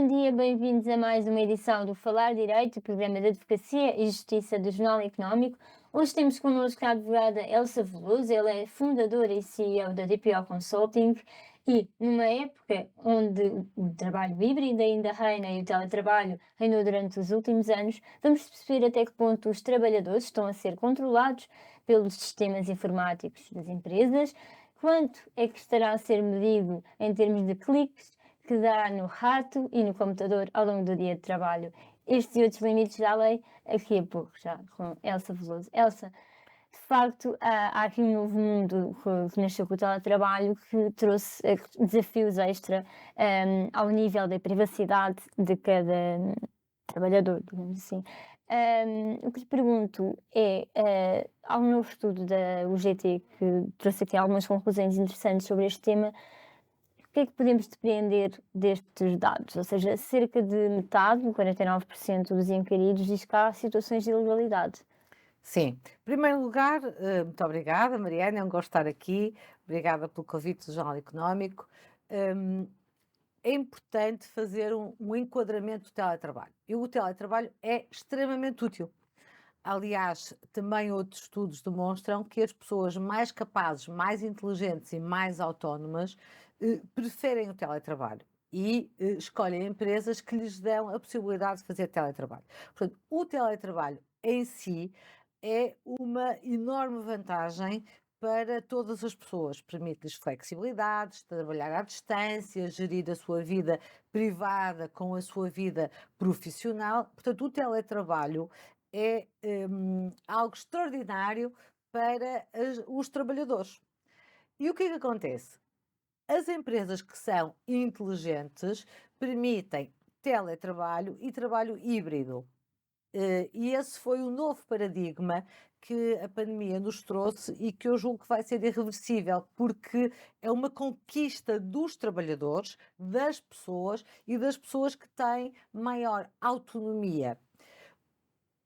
Bom dia, bem-vindos a mais uma edição do Falar Direito, o programa de Advocacia e Justiça do Jornal Económico. Hoje temos connosco a advogada Elsa Veloso, ela é fundadora e CEO da DPO Consulting e numa época onde o trabalho híbrido ainda reina e o teletrabalho reinou durante os últimos anos, vamos perceber até que ponto os trabalhadores estão a ser controlados pelos sistemas informáticos das empresas, quanto é que estará a ser medido em termos de cliques que dá no rato e no computador ao longo do dia de trabalho. Estes e outros limites da lei, aqui a pouco, já com Elsa Veloso. Elsa, de facto, há aqui um novo mundo que nasceu com o teletrabalho que trouxe desafios extra ao nível da privacidade de cada trabalhador, digamos assim. O que lhe pergunto é, há um novo estudo da UGT que trouxe aqui algumas conclusões interessantes sobre este tema. O que é que podemos depreender destes dados? Ou seja, cerca de metade, 49% dos inquiridos, diz que há situações de ilegalidade. Sim. Em primeiro lugar, muito obrigada, Mariana, é um gosto estar aqui. Obrigada pelo convite do Jornal Económico. Hum, É importante fazer um enquadramento do teletrabalho. E o teletrabalho é extremamente útil. Aliás, também outros estudos demonstram que as pessoas mais capazes, mais inteligentes e mais autónomas preferem o teletrabalho e escolhem empresas que lhes dão a possibilidade de fazer teletrabalho. Portanto, o teletrabalho em si é uma enorme vantagem para todas as pessoas. Permite-lhes flexibilidade, trabalhar à distância, gerir a sua vida privada com a sua vida profissional. Portanto, o teletrabalho é algo extraordinário para os trabalhadores. E o que é que acontece? As empresas que são inteligentes permitem teletrabalho e trabalho híbrido. E esse foi o novo paradigma que a pandemia nos trouxe e que eu julgo que vai ser irreversível, porque é uma conquista dos trabalhadores, das pessoas e das pessoas que têm maior autonomia.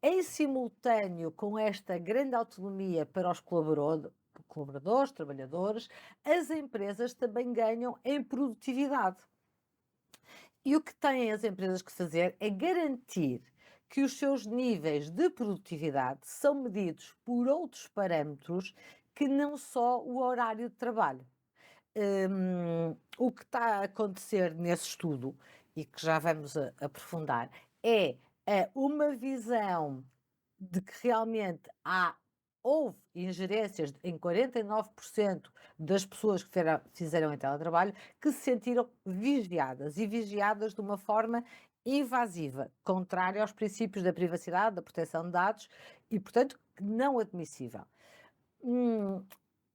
Em simultâneo com esta grande autonomia para os colaboradores, trabalhadores, as empresas também ganham em produtividade. E o que têm as empresas que fazer é garantir que os seus níveis de produtividade são medidos por outros parâmetros que não só o horário de trabalho. O que está a acontecer nesse estudo, e que já vamos aprofundar, é uma visão de que realmente houve ingerências em 49% das pessoas que fizeram em teletrabalho que se sentiram vigiadas e vigiadas de uma forma invasiva, contrária aos princípios da privacidade, da proteção de dados e, portanto, não admissível. Hum,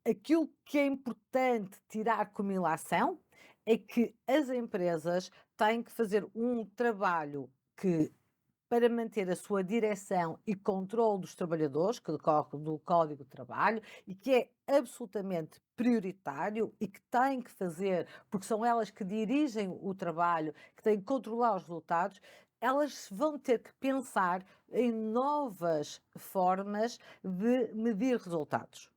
Aquilo que é importante tirar como ilação é que as empresas têm que fazer um trabalho que para manter a sua direção e controle dos trabalhadores, que decorre do Código de Trabalho e que é absolutamente prioritário e que têm que fazer, porque são elas que dirigem o trabalho, que têm que controlar os resultados, elas vão ter que pensar em novas formas de medir resultados,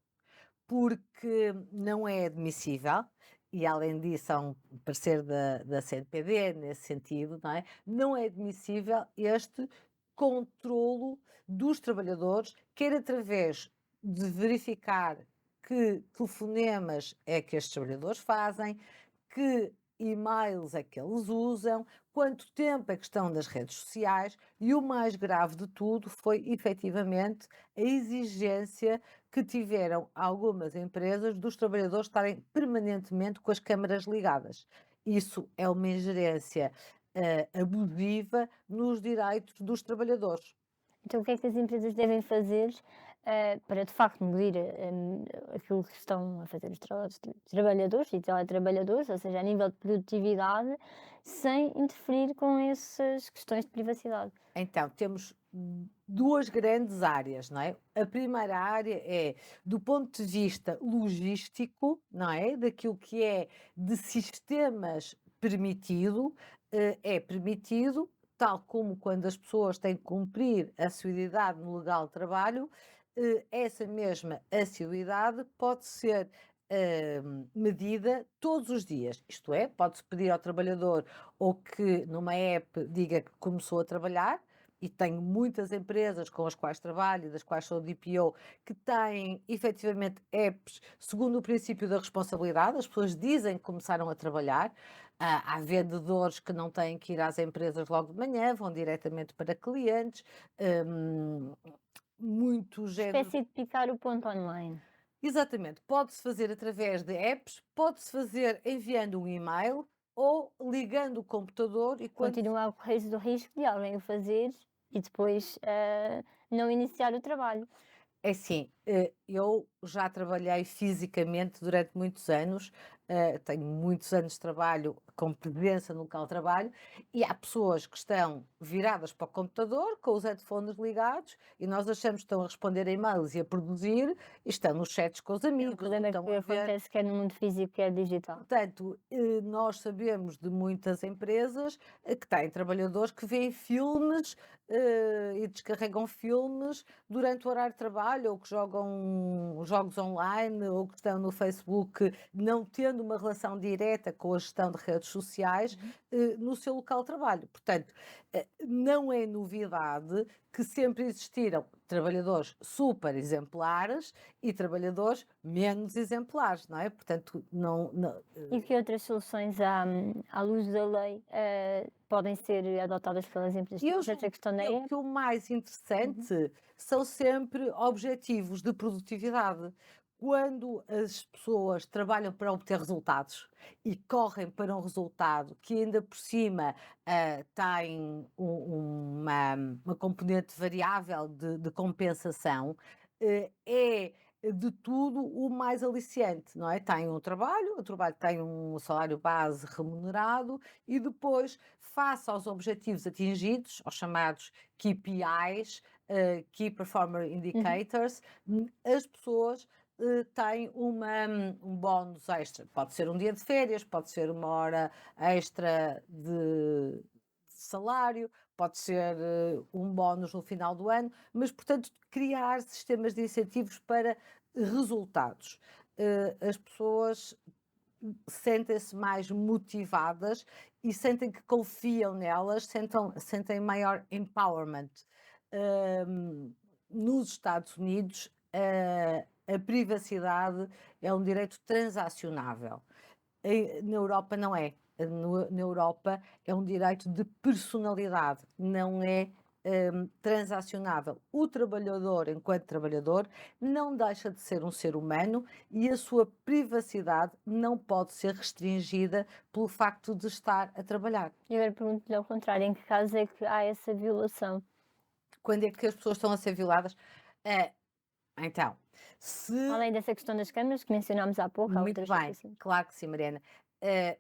porque não é admissível, e além disso há um parecer da CNPD nesse sentido, não é admissível este controlo dos trabalhadores, quer através de verificar que telefonemas é que estes trabalhadores fazem, que e-mails é que eles usam, quanto tempo é que estão nas redes sociais e o mais grave de tudo foi efetivamente a exigência que tiveram algumas empresas dos trabalhadores estarem permanentemente com as câmaras ligadas. Isso é uma ingerência abusiva nos direitos dos trabalhadores. Então, o que é que as empresas devem fazer para, de facto, medir aquilo que estão a fazer os trabalhadores e teletrabalhadores, ou seja, a nível de produtividade, sem interferir com essas questões de privacidade? Então, temos duas grandes áreas, não é? A primeira área é do ponto de vista logístico, não é? Daquilo que é de sistemas permitido, é permitido, tal como quando as pessoas têm que cumprir a assiduidade no legal de trabalho, essa mesma assiduidade pode ser medida todos os dias. Isto é, pode-se pedir ao trabalhador ou que numa app diga que começou a trabalhar, e tenho muitas empresas com as quais trabalho e das quais sou DPO que têm efetivamente apps segundo o princípio da responsabilidade, as pessoas dizem que começaram a trabalhar. Há vendedores que não têm que ir às empresas logo de manhã, vão diretamente para clientes. hum, Muito género. Espécie de picar o ponto online. Exatamente, pode-se fazer através de apps, pode-se fazer enviando um e-mail ou ligando o computador e quando. Continua a correr do risco de alguém o fazer e depois não iniciar o trabalho. É assim, eu já trabalhei fisicamente durante muitos anos, tenho muitos anos de trabalho com presença no local de trabalho, e há pessoas que estão viradas para o computador, com os headphones ligados, e nós achamos que estão a responder a e-mails e a produzir, e estão nos chats com os O amigos, problema é estão que a ver. acontece quer no mundo físico, quer digital. Portanto, nós sabemos de muitas empresas que têm trabalhadores que veem filmes e descarregam filmes durante o horário de trabalho, ou que jogam jogos online, ou que estão no Facebook, não tendo uma relação direta com a gestão de redes sociais, Uhum. no seu local de trabalho. Portanto, não é novidade que sempre existiram trabalhadores super exemplares e trabalhadores menos exemplares, não é? Portanto, E que outras soluções à luz da lei podem ser adotadas pelas empresas? e eu Temos essa julgo questão da app. que o mais Uhum. interessante são sempre objetivos de produtividade. Quando as pessoas trabalham para obter resultados e correm para um resultado que ainda por cima tem uma componente variável de compensação, é de tudo o mais aliciante, não é? Tem um trabalho, o trabalho tem um salário base remunerado e depois, face aos objetivos atingidos, aos chamados KPIs, Key Performer Uhum. Indicators, as pessoas têm um bónus extra. Pode ser um dia de férias, pode ser uma hora extra de salário, pode ser um bónus no final do ano, mas, portanto, criar sistemas de incentivos para resultados. As pessoas sentem-se mais motivadas e sentem que confiam nelas, sentem maior empowerment. Nos Estados Unidos, a privacidade é um direito transacionável. Na Europa não é. Na Europa é um direito de personalidade, não é transacionável. O trabalhador, enquanto trabalhador, não deixa de ser um ser humano e a sua privacidade não pode ser restringida pelo facto de estar a trabalhar. E agora pergunto-lhe ao contrário, em que caso é que há essa violação? Quando é que as pessoas estão a ser violadas? Eh, então, se. Além dessa questão das câmaras que mencionámos há pouco, há Muito outras bem, situações. claro que sim, Mariana. Eh,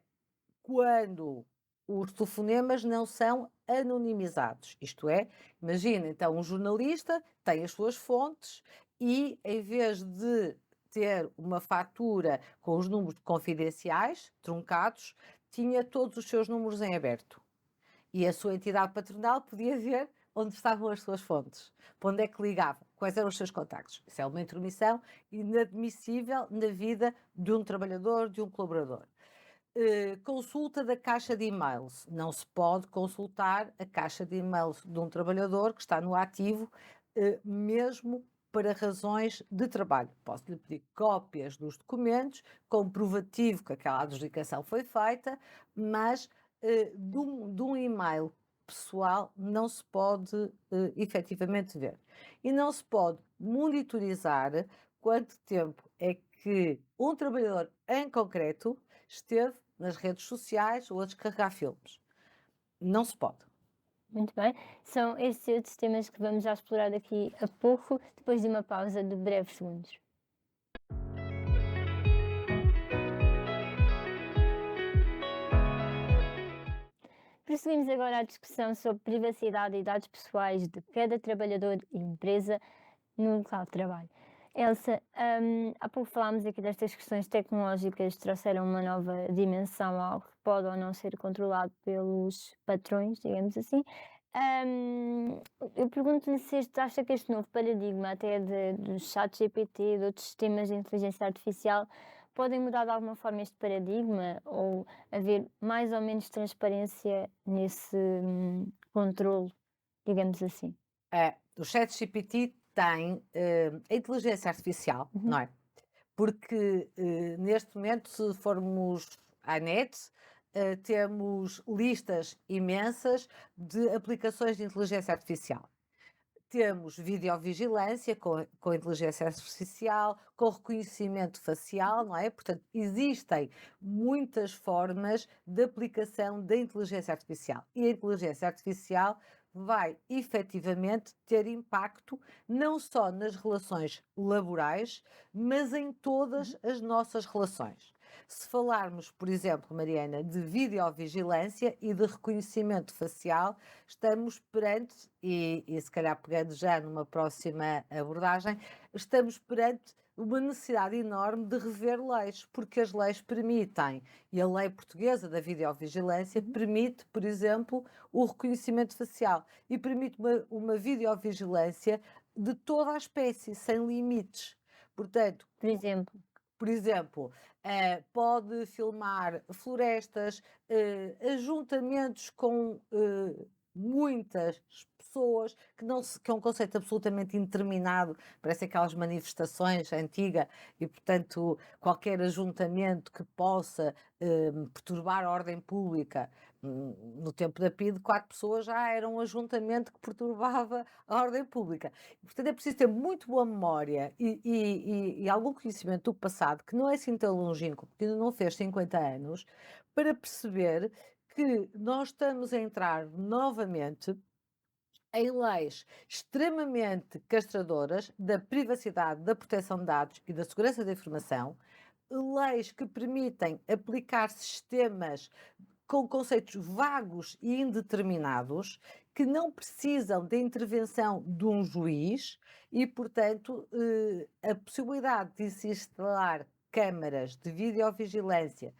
Quando os telefonemas não são anonimizados, isto é, imagina então um jornalista tem as suas fontes e em vez de ter uma fatura com os números confidenciais truncados, tinha todos os seus números em aberto. E a sua entidade patronal podia ver onde estavam as suas fontes, para onde é que ligava, quais eram os seus contactos. Isso é uma intromissão inadmissível na vida de um trabalhador, de um colaborador. Consulta da caixa de e-mails. Não se pode consultar a caixa de e-mails de um trabalhador que está no ativo, mesmo para razões de trabalho. Posso-lhe pedir cópias dos documentos, comprovativo que aquela adjudicação foi feita, mas de um e-mail pessoal não se pode efetivamente ver. E não se pode monitorizar quanto tempo é que um trabalhador em concreto esteve nas redes sociais ou a descarregar filmes. Não se pode. Muito bem. São estes e outros temas que vamos já explorar daqui a pouco, depois de uma pausa de breves segundos. Prosseguimos agora a discussão sobre privacidade e dados pessoais de cada trabalhador e empresa no local de trabalho. Elsa, há pouco falámos aqui destas questões tecnológicas, trouxeram uma nova dimensão ao que pode ou não ser controlado pelos patrões, digamos assim. Hum, eu pergunto-lhe se acha que este novo paradigma, até do chat GPT, de outros sistemas de inteligência artificial, podem mudar de alguma forma este paradigma ou haver mais ou menos transparência nesse, controle, digamos assim? O ChatGPT tem, a inteligência artificial, Uhum, não é? Porque, neste momento, se formos à net, temos listas imensas de aplicações de inteligência artificial. Temos videovigilância com inteligência artificial, com reconhecimento facial, não é? Portanto, existem muitas formas de aplicação da inteligência artificial. E a inteligência artificial vai efetivamente ter impacto não só nas relações laborais, mas em todas uhum. as nossas relações. Se falarmos, por exemplo, Mariana, de videovigilância e de reconhecimento facial, estamos perante, e se calhar pegando já numa próxima abordagem, estamos perante uma necessidade enorme de rever leis, porque as leis permitem, e a lei portuguesa da videovigilância Uhum. permite, por exemplo, o reconhecimento facial e permite uma videovigilância de toda a espécie, sem limites. Portanto, Por exemplo. por exemplo, pode filmar florestas, ajuntamentos com muitas pessoas, que é um conceito absolutamente indeterminado, parece aquelas manifestações antiga e, portanto, qualquer ajuntamento que possa perturbar a ordem pública. No tempo da PIDE, 4 pessoas já era um ajuntamento que perturbava a ordem pública. Portanto, é preciso ter muito boa memória e algum conhecimento do passado, que não é assim tão longínquo, porque ainda não fez 50 anos, para perceber que nós estamos a entrar novamente em leis extremamente castradoras da privacidade, da proteção de dados e da segurança da informação, leis que permitem aplicar sistemas com conceitos vagos e indeterminados, que não precisam da intervenção de um juiz e, portanto, a possibilidade de se instalar câmaras de videovigilância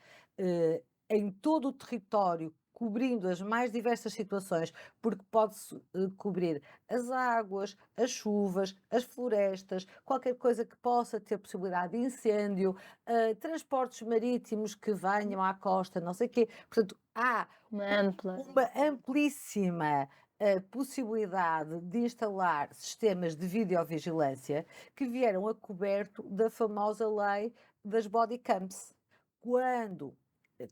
em todo o território, cobrindo as mais diversas situações, porque pode-se cobrir as águas, as chuvas, as florestas, qualquer coisa que possa ter possibilidade de incêndio, transportes marítimos que venham à costa, não sei o quê. Portanto, há Uma ampla. uma amplíssima possibilidade de instalar sistemas de videovigilância que vieram a coberto da famosa lei das body cams. Quando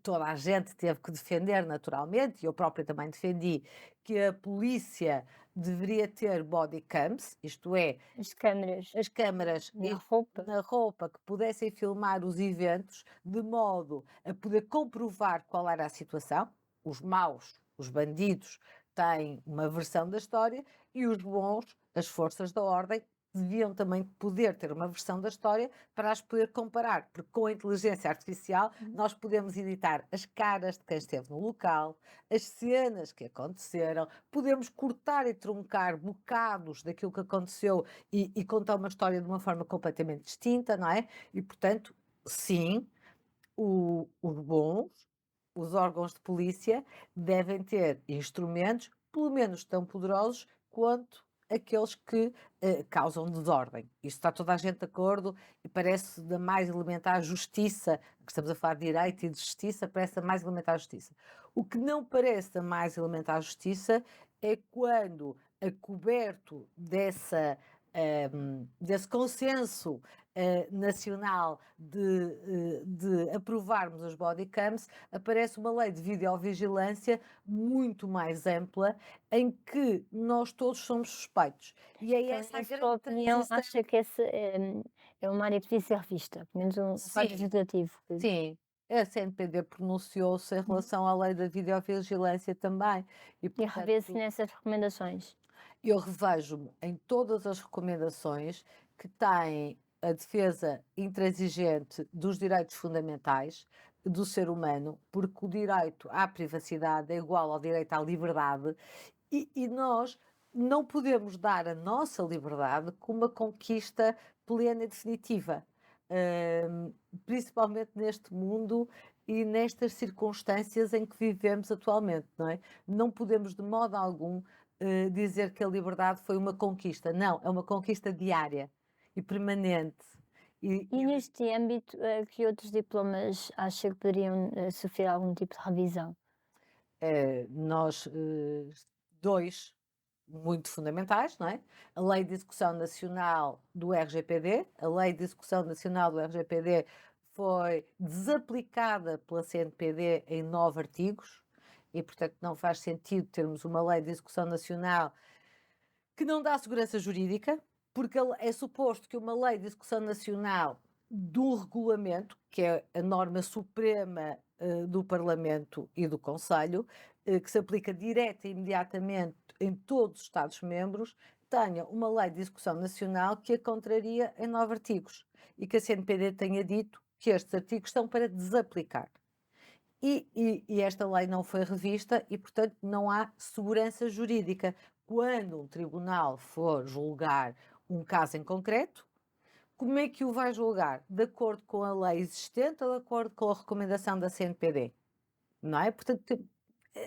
toda a gente teve que defender, naturalmente, e eu própria também defendi, que a polícia deveria ter body cams, isto é, As câmaras as câmaras na roupa. na roupa que pudessem filmar os eventos, de modo a poder comprovar qual era a situação. Os maus, os bandidos, têm uma versão da história e os bons, as forças da ordem, deviam também poder ter uma versão da história para as poder comparar, porque com a inteligência artificial Uhum. nós podemos editar as caras de quem esteve no local, as cenas que aconteceram, podemos cortar e truncar bocados daquilo que aconteceu e contar uma história de uma forma completamente distinta, não é? E, portanto, sim, os bons, os órgãos de polícia, devem ter instrumentos, pelo menos tão poderosos quanto aqueles que causam desordem. Isso está toda a gente de acordo e parece da mais elementar justiça, que estamos a falar de direito e de justiça, parece da mais elementar justiça. O que não parece da mais elementar justiça é quando, a coberto desse consenso nacional de aprovarmos os body cams, aparece uma lei de videovigilância muito mais ampla, em que nós todos somos suspeitos. E é Então, essa a na grande sua opinião, transição. acha que essa é uma área que devia ser revista, pelo menos um quadro Sim, legislativo que sim. A CNPD pronunciou-se em uhum. relação à lei da videovigilância também. E, E rever-se portanto, nessas recomendações. eu revejo-me em todas as recomendações que têm a defesa intransigente dos direitos fundamentais do ser humano, porque o direito à privacidade é igual ao direito à liberdade e nós não podemos dar a nossa liberdade como uma conquista plena e definitiva, hum, principalmente neste mundo e nestas circunstâncias em que vivemos atualmente, não é? Não podemos de modo algum dizer que a liberdade foi uma conquista. Não, é uma conquista diária e permanente. E, E neste âmbito, que outros diplomas acha que poderiam, sofrer algum tipo de revisão? nós, 2 muito fundamentais, não é? A Lei de Execução Nacional do RGPD. A Lei de Execução Nacional do RGPD foi desaplicada pela CNPD em 9 artigos e, portanto, não faz sentido termos uma Lei de Execução Nacional que não dá segurança jurídica, porque é suposto que uma lei de execução nacional do regulamento, que é a norma suprema do Parlamento e do Conselho, que se aplica direta e imediatamente em todos os Estados-membros, tenha uma lei de execução nacional que a contraria em 9 artigos e que a CNPD tenha dito que estes artigos são para desaplicar. E esta lei não foi revista e, portanto, não há segurança jurídica. Quando um tribunal for julgar um caso em concreto, como é que o vai julgar? De acordo com a lei existente ou de acordo com a recomendação da CNPD? Não é? Portanto,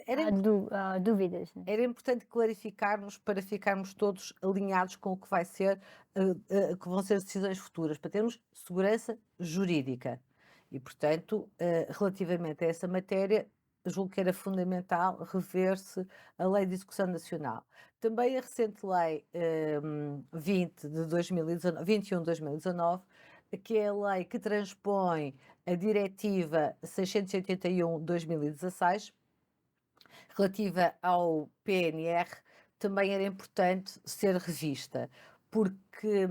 era, Há dúvidas, né? era importante clarificarmos para ficarmos todos alinhados com o que vai ser, que vão ser as decisões futuras, para termos segurança jurídica. E, portanto, relativamente a essa matéria, julgo que era fundamental rever-se a Lei de Execução Nacional. Também a recente Lei 20 de 2019, 21 de 2019, que é a lei que transpõe a Diretiva 681 de 2016, relativa ao PNR, também era importante ser revista, porque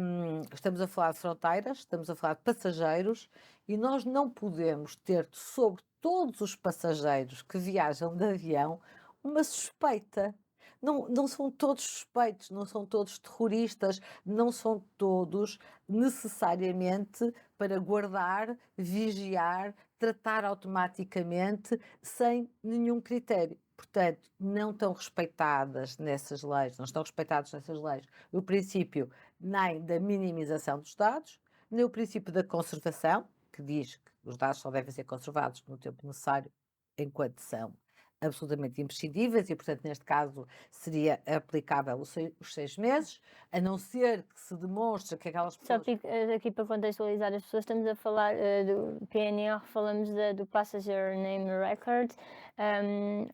estamos a falar de fronteiras, estamos a falar de passageiros e nós não podemos ter sobre todos os passageiros que viajam de avião uma suspeita. Não, não são todos suspeitos, não são todos terroristas, não são todos necessariamente para guardar, vigiar, tratar automaticamente sem nenhum critério. Portanto, não estão respeitadas nessas leis, não estão respeitados nessas leis o princípio nem da minimização dos dados, nem o princípio da conservação, que diz que os dados só devem ser conservados no tempo necessário enquanto são absolutamente imprescindíveis e, portanto, neste caso seria aplicável os 6 meses, a não ser que se demonstre que aquelas Só pessoas... aqui para contextualizar as pessoas, estamos a falar do PNR, falamos do Passenger Name Record,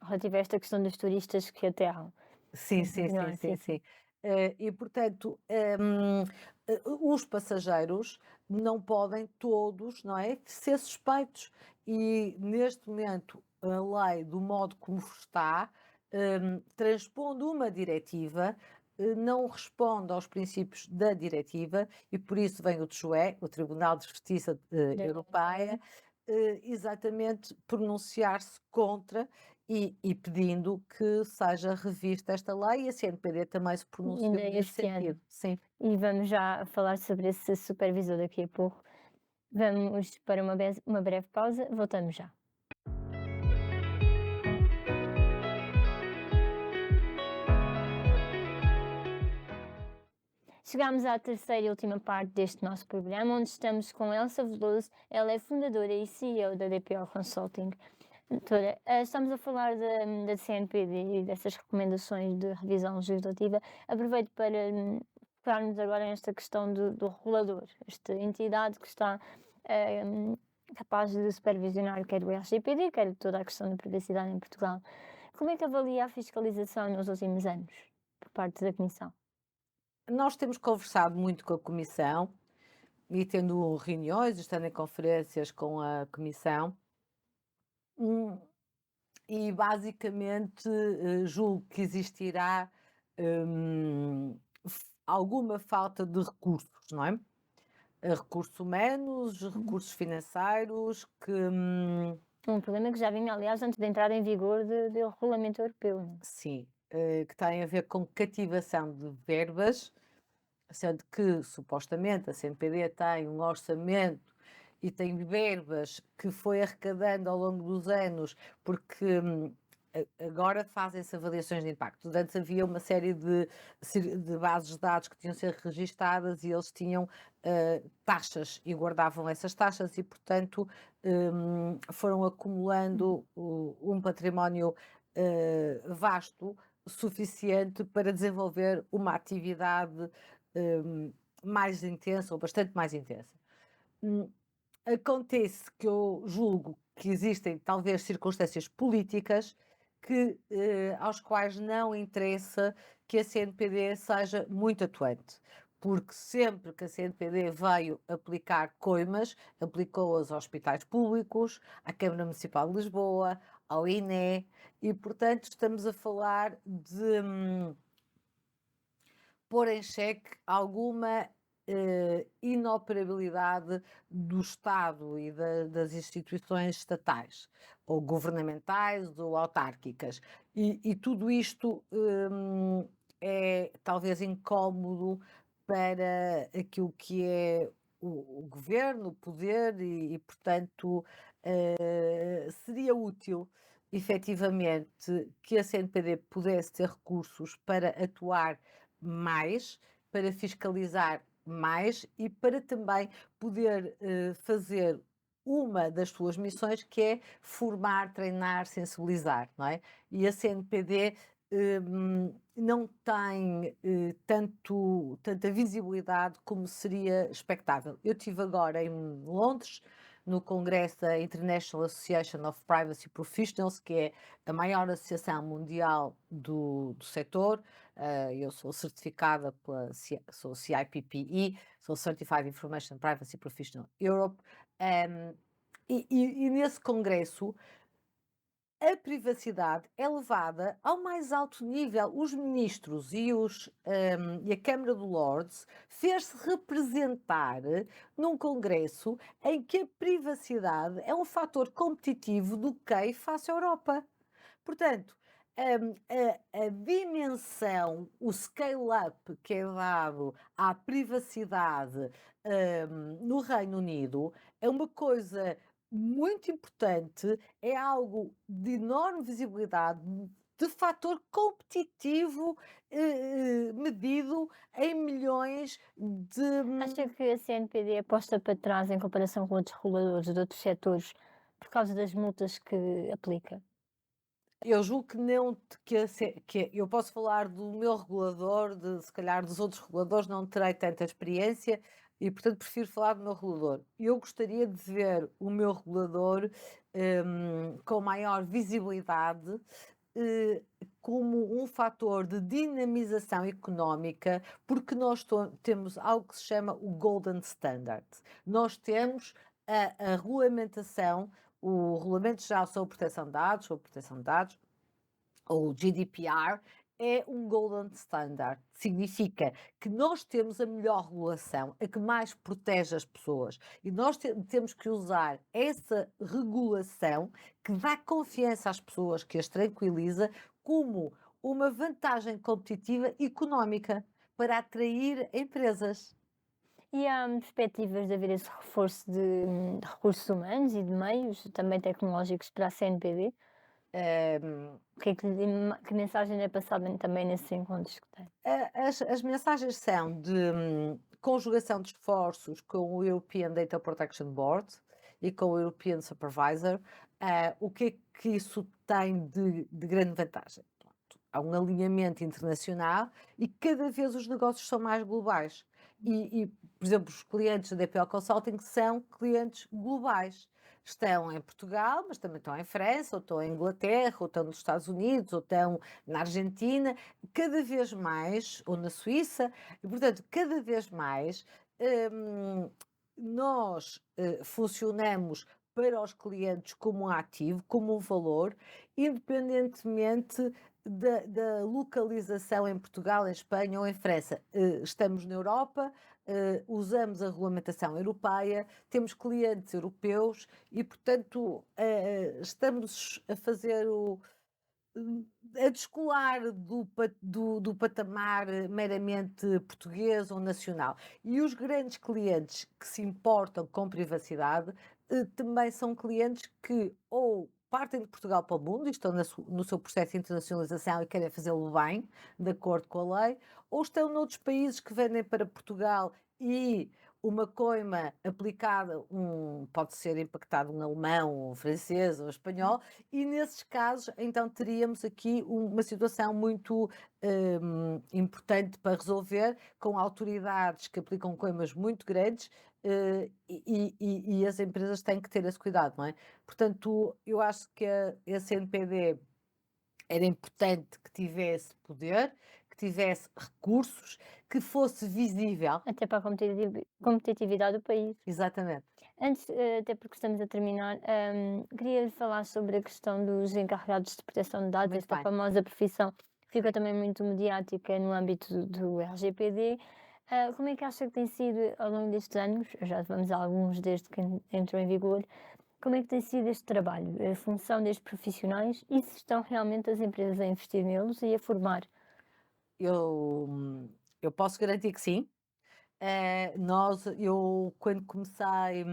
relativo a esta questão dos turistas que aterram. Sim, sim, Não sim, é? sim, sim. E portanto, os passageiros não podem todos, não é, ser suspeitos. E neste momento a lei, do modo como está, transpondo uma diretiva, não responde aos princípios da diretiva e por isso vem o TJUE, o Tribunal de Justiça Europeia, exatamente pronunciar-se contra e pedindo que seja revista esta lei e a CNPD também se pronunciou Ainda nesse este ano. sentido. Sim. E vamos já falar sobre esse supervisor daqui a pouco. Vamos para uma breve pausa, voltamos já. Chegamos à terceira e última parte deste nosso programa, onde estamos com Elsa Veloso. Ela é fundadora e CEO da DPO Consulting. Doutora, estamos a falar da CNPD e dessas recomendações de revisão legislativa. Aproveito para focarmos agora nesta questão do regulador, esta entidade que está capaz de supervisionar quer o RGPD, quer toda a questão da privacidade em Portugal. Como é que avalia a fiscalização nos últimos anos, por parte da Comissão? Nós temos conversado muito com a Comissão e tendo reuniões, estando em conferências com a Comissão, hum, e basicamente julgo que existirá alguma falta de recursos, não é? Recursos humanos, recursos financeiros, que Um problema que já vinha, aliás, antes da entrada em vigor do regulamento europeu, não é? sim, que têm a ver com cativação de verbas, sendo que supostamente a CNPD tem um orçamento e tem verbas que foi arrecadando ao longo dos anos, porque agora fazem-se avaliações de impacto. Antes havia uma série de bases de dados que tinham de ser registadas e eles tinham taxas e guardavam essas taxas e, portanto, foram acumulando um património vasto, suficiente para desenvolver uma atividade mais intensa ou bastante mais intensa. hum, acontece que eu julgo que existem talvez circunstâncias políticas que, aos quais não interessa que a CNPD seja muito atuante, porque sempre que a CNPD veio aplicar coimas, aplicou-as aos hospitais públicos, à Câmara Municipal de Lisboa, ao INE, e portanto estamos a falar de pôr em xeque alguma inoperabilidade do Estado e das instituições estatais, ou governamentais, ou autárquicas. E tudo isto é talvez incómodo para aquilo que é o governo, o poder, portanto, seria útil efetivamente que a CNPD pudesse ter recursos para atuar mais, para fiscalizar mais e para também poder fazer uma das suas missões, que é formar, treinar, sensibilizar, não é? E a CNPD não tem tanta visibilidade como seria expectável. Eu estive agora em Londres, no congresso da International Association of Privacy Professionals, que é a maior associação mundial do setor. Eu sou certificada sou CIPPE, sou Certified Information Privacy Professional Europe, e nesse congresso a privacidade é levada ao mais alto nível. Os ministros e a Câmara de Lords fez-se representar num congresso em que a privacidade é um fator competitivo do QI face à Europa. Portanto, a dimensão, o scale-up que é dado à privacidade no Reino Unido é uma coisa muito importante, é algo de enorme visibilidade, de fator competitivo medido em milhões de. Acha que a CNPD é posta para trás em comparação com outros reguladores de outros setores por causa das multas que aplica? Eu julgo que não, que eu posso falar do meu regulador, se calhar dos outros reguladores não terei tanta experiência e, portanto, prefiro falar do meu regulador. Eu gostaria de ver o meu regulador com maior visibilidade, eh, como um fator de dinamização económica, porque nós temos algo que se chama o Golden Standard. Nós temos a regulamentação, o Regulamento Geral sobre Proteção de Dados, ou GDPR, é um golden standard. Significa que nós temos a melhor regulação, a que mais protege as pessoas. E nós temos que usar essa regulação que dá confiança às pessoas, que as tranquiliza, como uma vantagem competitiva económica para atrair empresas. E há perspectivas de haver esse reforço de recursos humanos e de meios, também tecnológicos, para a CNPD? O que é que mensagem é passada também nesses encontros que tem? As mensagens são de conjugação de esforços com o European Data Protection Board e com o European Supervisor. O que é que isso tem de grande vantagem? Pronto, há um alinhamento internacional e cada vez os negócios são mais globais. Por exemplo, os clientes da DPO Consulting são clientes globais. Estão em Portugal, mas também estão em França, ou estão em Inglaterra, ou estão nos Estados Unidos, ou estão na Argentina, cada vez mais, ou na Suíça, e portanto, cada vez mais nós funcionamos para os clientes como um ativo, como um valor, independentemente da localização em Portugal, em Espanha ou em França. Estamos na Europa, usamos a regulamentação europeia, temos clientes europeus e, portanto, estamos a fazer a descolar do patamar meramente português ou nacional. E os grandes clientes que se importam com privacidade também são clientes que ou partem de Portugal para o mundo e estão no seu processo de internacionalização e querem fazê-lo bem, de acordo com a lei, ou estão noutros países que vendem para Portugal e uma coima aplicada, pode ser impactado um alemão, um francês ou espanhol, e nesses casos, então, teríamos aqui uma situação muito importante para resolver, com autoridades que aplicam coimas muito grandes e as empresas têm que ter esse cuidado, não é? Portanto, eu acho que esse NPD era importante que tivesse poder, que tivesse recursos, que fosse visível. Até para a competitividade do país. Exatamente, Antes, até porque estamos a terminar, queria falar sobre a questão dos encarregados de proteção de dados, muito esta bem. famosa profissão que ficou também muito mediática no âmbito do RGPD. Como é que acha que tem sido ao longo destes anos? Já vamos a alguns desde que entrou em vigor. Como é que tem sido este trabalho, a função destes profissionais e se estão realmente as empresas a investir neles e a formar? Eu posso garantir que sim. Eu quando comecei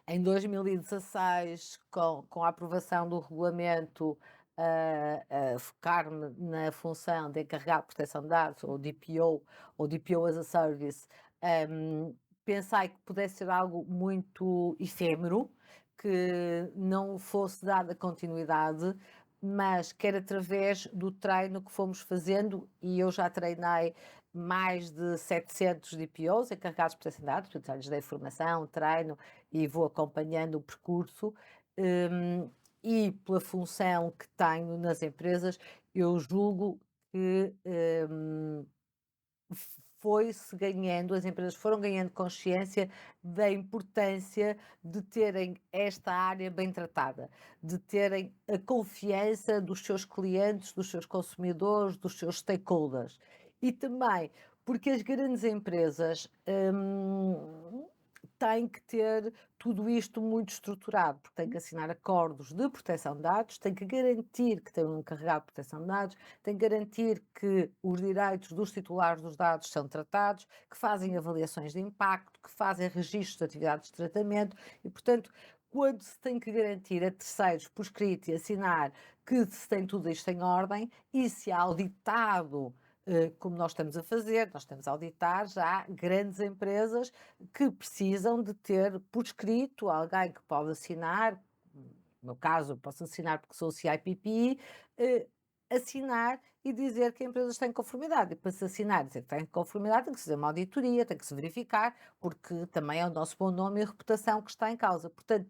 em 2016 com a aprovação do regulamento, a focar-me na função de encarregado de proteção de dados, ou DPO as a Service, pensei que pudesse ser algo muito efêmero, que não fosse dada continuidade, mas que era através do treino que fomos fazendo, e eu já treinei mais de 700 DPOs, encarregados de proteção de dados, portanto, já lhes dei formação, treino, e vou acompanhando o percurso. E pela função que tenho nas empresas, eu julgo que foi-se ganhando, as empresas foram ganhando consciência da importância de terem esta área bem tratada, de terem a confiança dos seus clientes, dos seus consumidores, dos seus stakeholders. E também porque as grandes empresas têm que ter tudo isto muito estruturado, porque têm que assinar acordos de proteção de dados, têm que garantir que têm um encarregado de proteção de dados, têm que garantir que os direitos dos titulares dos dados são tratados, que fazem avaliações de impacto, que fazem registros de atividades de tratamento e, portanto, quando se tem que garantir a terceiros por escrito e assinar que se tem tudo isto em ordem e se é auditado, como nós estamos a fazer, nós estamos a auditar já grandes empresas que precisam de ter por escrito alguém que pode assinar, no meu caso, eu posso assinar porque sou CIPP, assinar e dizer que a empresa está em conformidade. E para se assinar e dizer que está em conformidade, tem que se fazer uma auditoria, tem que se verificar, porque também é o nosso bom nome e a reputação que está em causa. Portanto,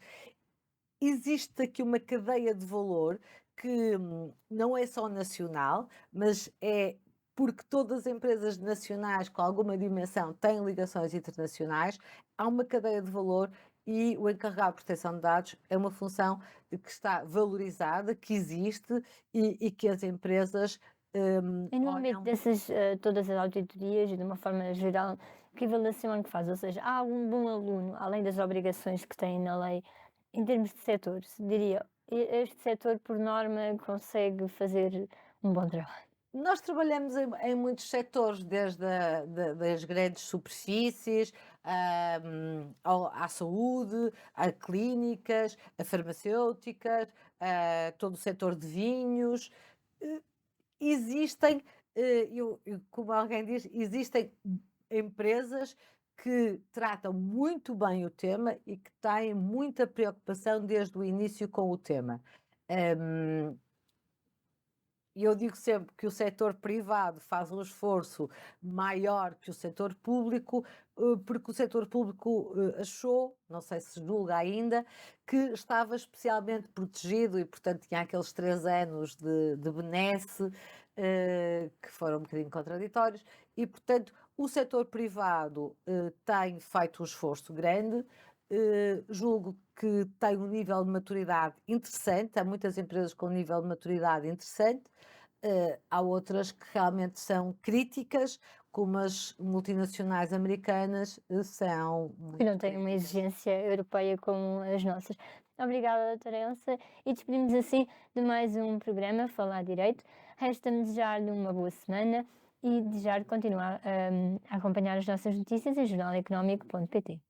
existe aqui uma cadeia de valor que não é só nacional, mas é porque todas as empresas nacionais com alguma dimensão têm ligações internacionais, há uma cadeia de valor e o encarregado de proteção de dados é uma função que está valorizada, que existe e que as empresas E no âmbito olham. dessas, todas as auditorias e de uma forma geral, que avaliação é que faz? Ou seja, há algum bom aluno, além das obrigações que tem na lei, em termos de setor, se diria, este setor por norma consegue fazer um bom trabalho. Nós trabalhamos em muitos setores, desde das grandes superfícies, à saúde, a clínicas, a farmacêuticas, a todo o setor de vinhos. Eh, Existem, como alguém diz, existem empresas que tratam muito bem o tema e que têm muita preocupação desde o início com o tema. Hum, e eu digo sempre que o setor privado faz um esforço maior que o setor público, porque o setor público achou, não sei se julga ainda, que estava especialmente protegido e, portanto, tinha aqueles 3 anos de benesse, que foram um bocadinho contraditórios, e, portanto, o setor privado tem feito um esforço grande. Julgo que tem um nível de maturidade interessante, há muitas empresas com um nível de maturidade interessante, há outras que realmente são críticas, como as multinacionais americanas, são Que muito não tem uma críticas. exigência europeia como as nossas. Obrigada, doutora Elsa, e despedimos assim de mais um programa Falar Direito. Resta-me desejar-lhe uma boa semana e desejar continuar a acompanhar as nossas notícias em jornaleconómico.pt.